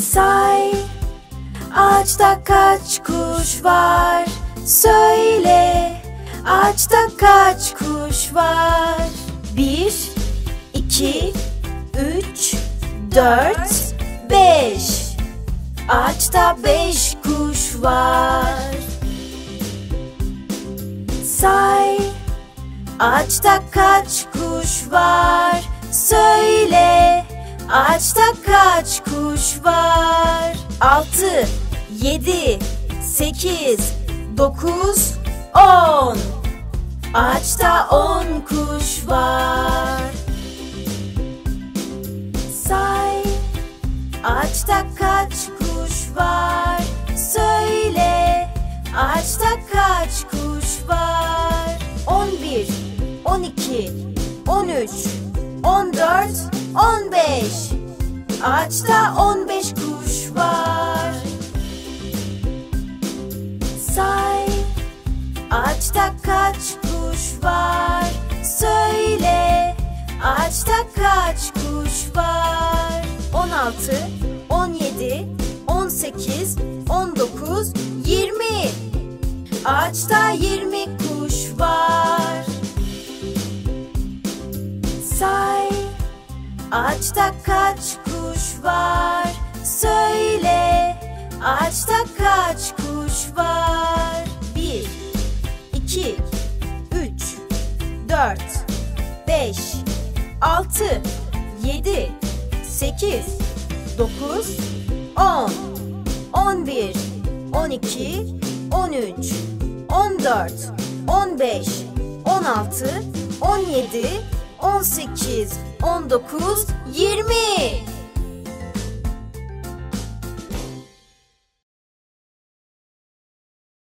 Say, ağaçta kaç kuş var? Söyle, ağaçta kaç kuş var? 1, 2, 3, 4, 5. Ağaçta 5 kuş var. Say, ağaçta kaç kuş var? Söyle, ağaçta kaç kuş var? 6, 7, 8, 9, 10. Ağaçta 10 kuş var. Say, ağaçta kaç kuş var? Söyle, ağaçta kaç kuş var? 11, 12, 13, 14, 15. Ağaçta 15 kuş var. Say, ağaçta kaç kuş var? Söyle, ağaçta kaç kuş var? 16, 17, 18, 19, 20. Ağaçta 20 kuş var. Say, ağaçta kaç kuş var? Söyle, ağaçta kaç kuş var? 1, 2, 3, 4, 5, 6, 7, 8, 9, 10, 11, 12, 13, 14, 15, 16, 17, 18, 19, 20.